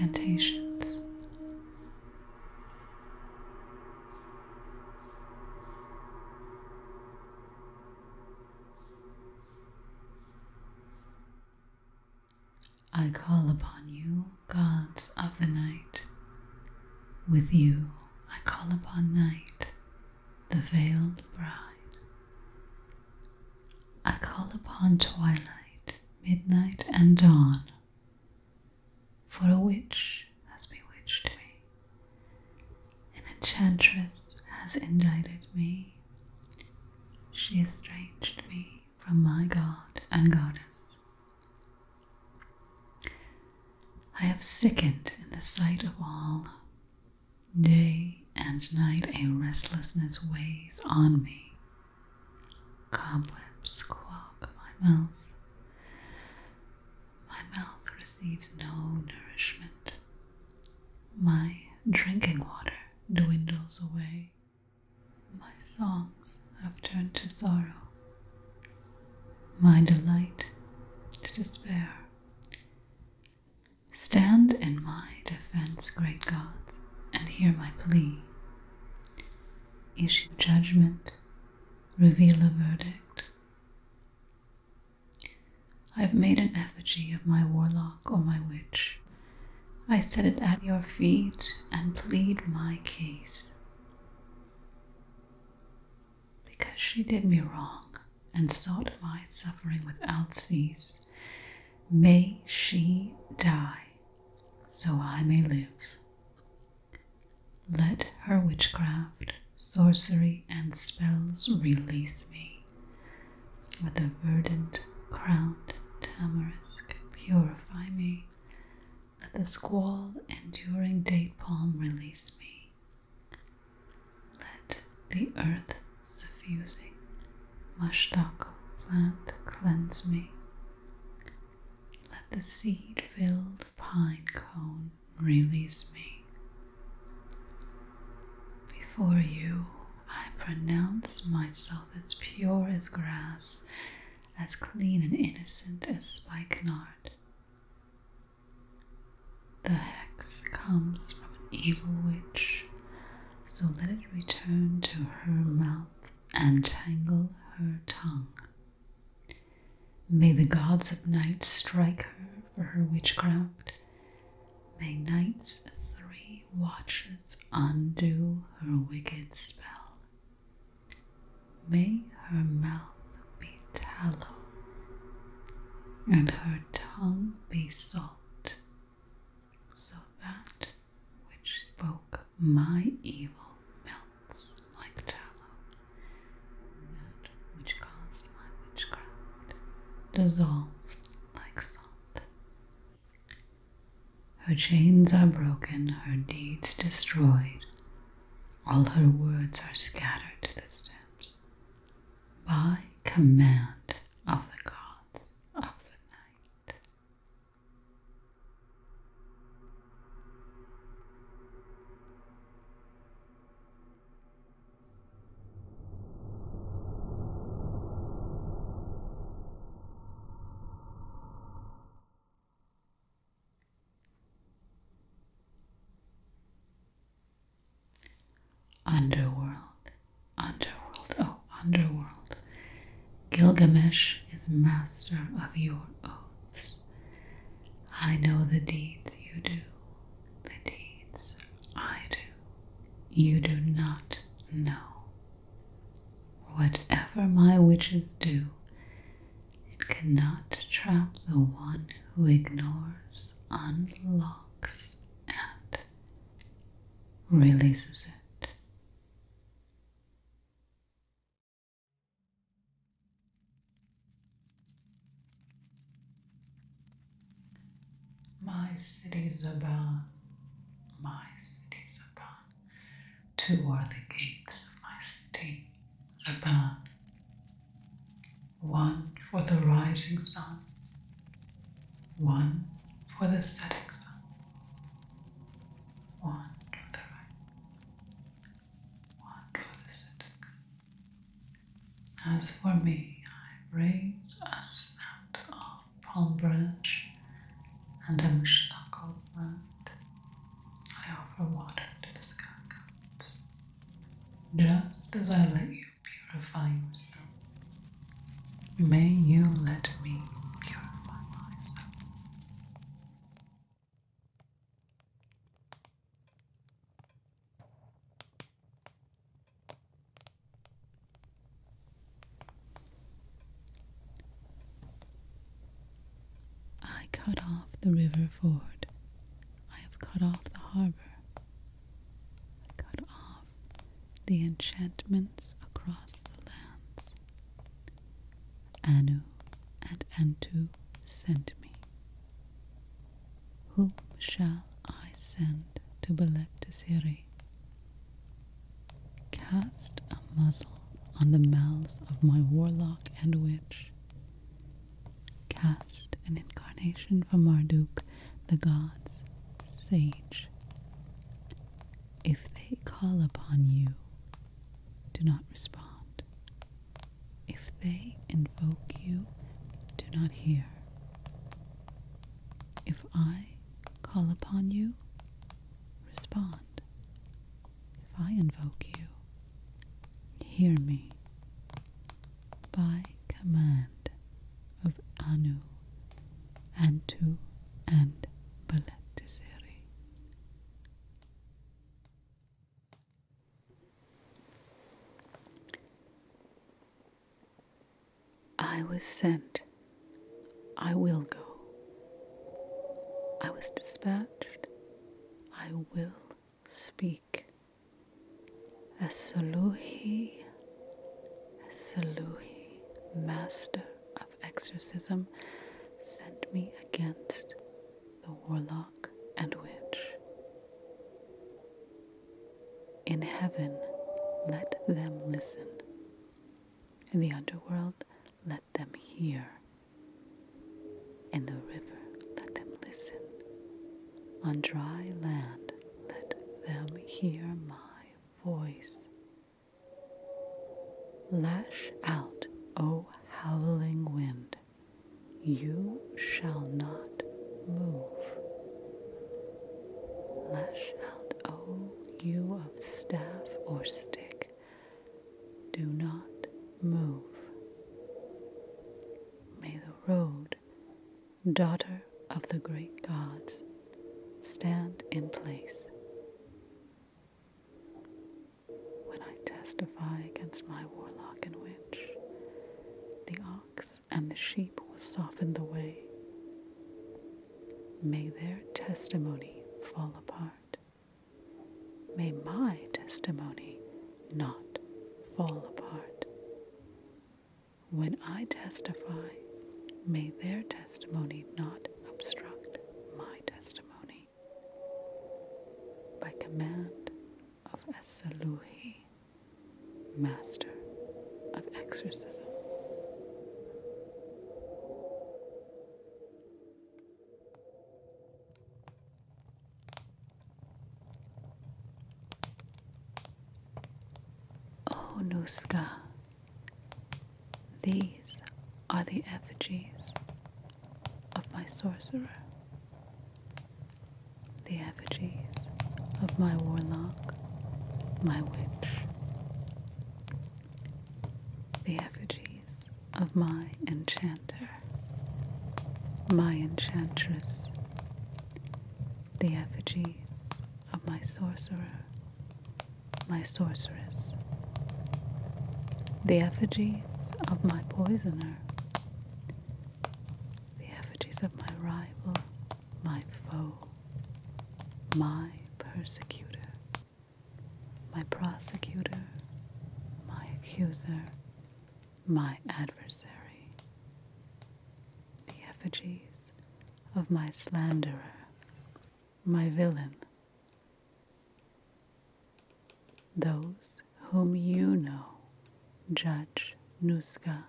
Incantations. I call upon you, gods of the night. With you I call upon night, the veiled bride. I call upon twilight, midnight, and dawn, for a witch has bewitched me, an enchantress has indicted me. She estranged me from my God and Goddess. I have sickened in the sight of all. Day and night a restlessness weighs on me. Cobwebs clog my mouth. My mouth receives no nourishment. My drinking water dwindles away. My songs have turned to sorrow. My delight to despair. Stand in my defense, great gods, and hear my plea. Issue judgment, reveal a verdict. I have made an effigy of my warlock or my witch. I set it at your feet and plead my case. Because she did me wrong and sought my suffering without cease, may she die, so I may live. Let her witchcraft, sorcery, and spells release me. With a verdant, crowned tamarisk purify me. Let the squall enduring date palm release me. Let the earth suffusing mushtako plant cleanse me. Let the seed-filled pine cone release me. Before you, I pronounce myself as pure as grass, as clean and innocent as spikenard. The hex comes from an evil witch, so let it return to her mouth and tangle her tongue. May the gods of night strike her for her witchcraft. May night's 3 watches undo her wicked spell. May her mouth be tallow, and her tongue be salt, so that which spoke my evil melts like tallow, that which caused my witchcraft dissolves like salt. Her chains are broken, her deeds destroyed, all her words are scattered to the steps, by command of the gods of the night. Underworld. Gilgamesh is master of your oaths. I know the deeds you do, the deeds I do. You do not know. Whatever my witches do, it cannot trap the one who ignores, unlocks, and releases it. My city Zaban, my city Zaban. 2 are the gates of my city Zaban. 1 for the rising sun, 1 for the setting sun, 1 for the rising, 1 for the setting sun. As for me, I raise a snapped off palm branch and a mushtako plant cut off the river ford. I have cut off the harbor. I cut off the enchantments across the lands. Anu and Antu sent me. Whom shall I send to Belectisiri? Cast a muzzle on the mouths of my warlock and witch. Cast an incarnation from Marduk, the gods' sage. If they call upon you, do not respond. If they invoke you, do not hear. If I call upon you, respond. If I invoke you, hear me. By command of Anu, Antu, and Belectisiri. I was sent. I will go. I was dispatched. I will speak. Esaluhi, Master of Exorcism, sent me against the warlock and witch. In heaven, let them listen. In the underworld, let them hear. In the river, let them listen. On dry land, let them hear my voice. Lash out, O howling wind, you shall not move. Lash out, O you of staff or stick, do not move. May the road, daughter of the great gods, stand in place. When I testify against my warlock and witch, the ox and the sheep will soften the way. May their testimony fall apart. May my testimony not fall apart. When I testify, may their testimony not obstruct my testimony. By command of Esaluhi, Master of Exorcism. O Nuska, these are the effigies of my sorcerer, the effigies of my warlock, my witch, the effigies of my enchanter, my enchantress, the effigies of my sorcerer, my sorceress, the effigies of my poisoner, the effigies of my rival, my foe, my persecutor, my prosecutor, my accuser, my adversary, the effigies of my slanderer, my villain, those whom you know, Judge Nuska,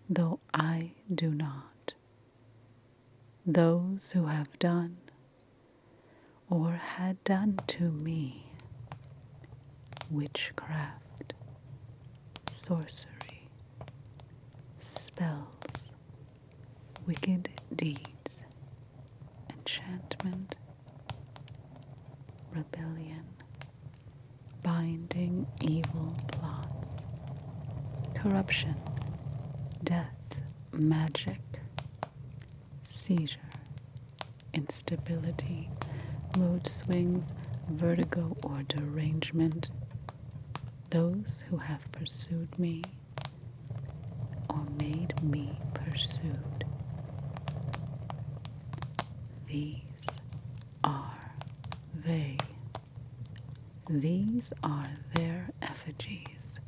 though I do not, those who have done or had done to me witchcraft, sorcery, spells, wicked deeds, enchantment, rebellion, binding evil plots, corruption, death, magic, seizure, instability, mood swings, vertigo or derangement, those who have pursued me or made me pursued, These are they. These are their effigies.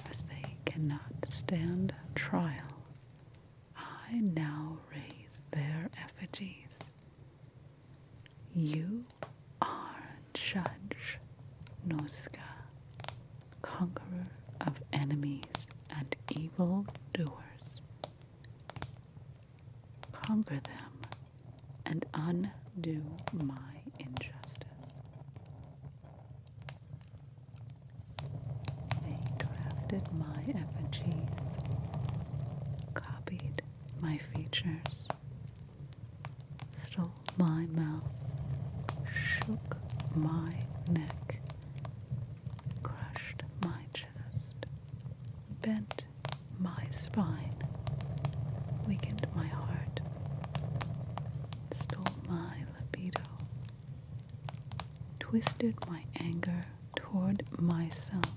As they cannot stand trial, I now raise their effigies. You are Judge Noska, conqueror of enemies and evil doers. Conquer them and undo my injustice. They crafted my effigies, copied my features, stole my mouth, shook my neck, crushed my chest, bent my spine, weakened my heart, stole my libido, twisted my anger toward myself,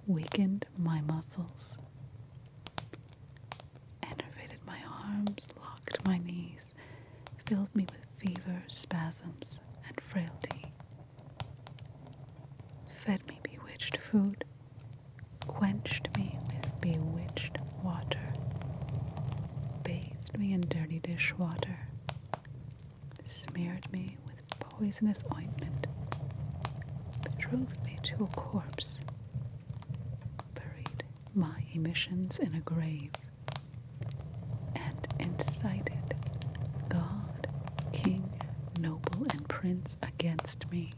weakened my muscles, enervated my arms, locked my knees, filled me with fever, spasms, and frailty, fed me bewitched food, quenched me with bewitched water, bathed me in dirty dishwater, smeared me with poisonous ointment, betrothed me to a corpse, buried my emissions in a grave, and incited God, King, Noble, and Prince against me.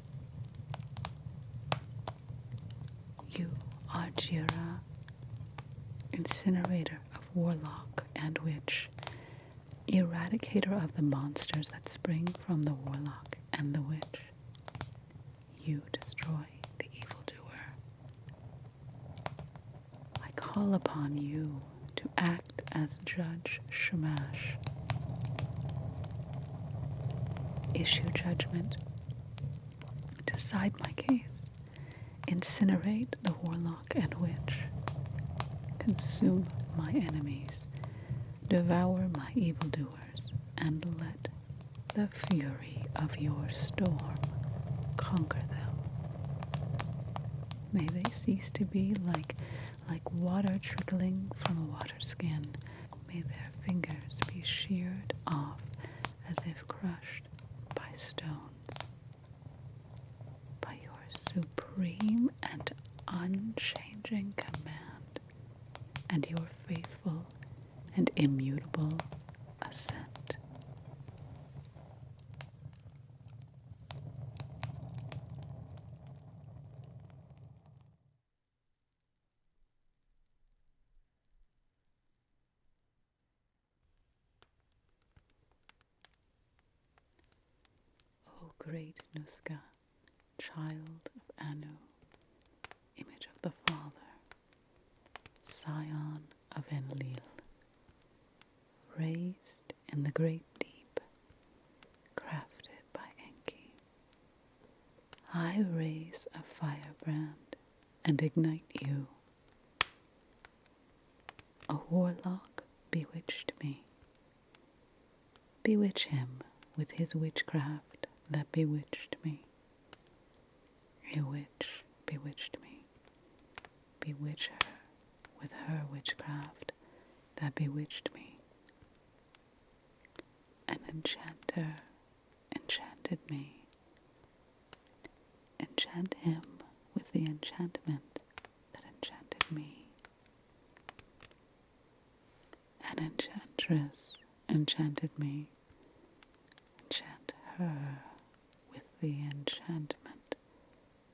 You are Jira, incinerator of warlock and witch, eradicator of the monsters that spring from the warlock and the witch. You destroy the evildoer. I call upon you to act as Judge Shamash. Issue judgment. Decide my case. Incinerate the warlock and witch. Consume my enemies. Devour my evildoers, and let the fury of your storm conquer them. May they cease to be like water trickling from a water skin. May their fingers be sheared off as if crushed by stones. By your supreme and unchanging command, and your faithful and immutable assent. O great Nuska, child of Anu, image of the Father, scion of Enlil, raised in the great deep, crafted by Enki, I raise a firebrand and ignite you. A warlock bewitched me. Bewitch him with his witchcraft that bewitched me. A witch bewitched me. Bewitch her with her witchcraft that bewitched me. An enchanter enchanted me. Enchant him with the enchantment that enchanted me. An enchantress enchanted me. Enchant her with the enchantment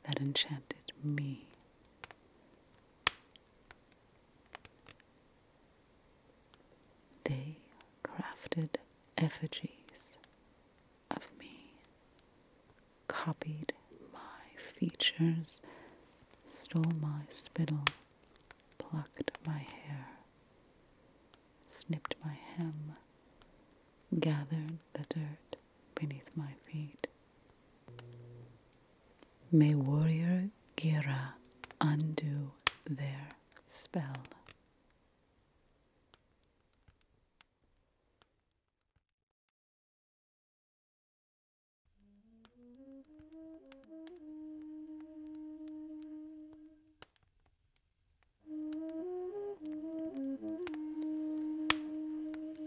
that enchanted me. They crafted effigies of me, copied my features, stole my spittle, plucked my hair, snipped my hem, gathered the dirt beneath my feet. May warrior Gira undo their spell.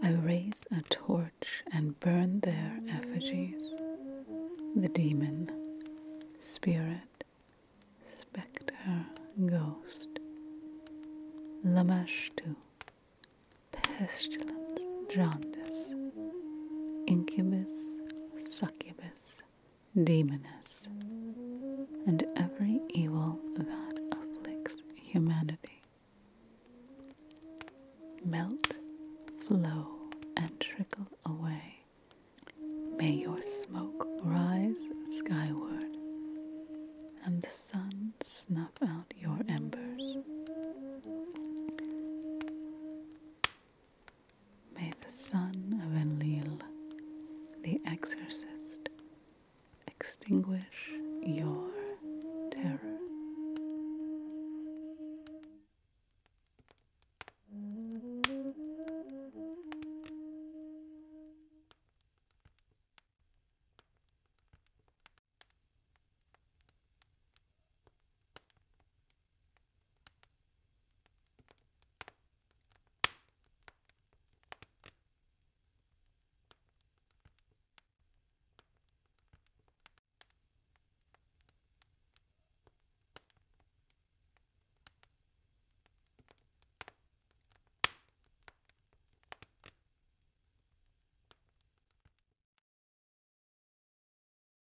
I raise a torch and burn their effigies. The demon, spirit, spectre, ghost, lamashtu, pestilence, jaundice, incubus, succubus, demoness, and every evil that afflicts humanity. Melt, flow, and trickle away. May your smoke rise skyward, and the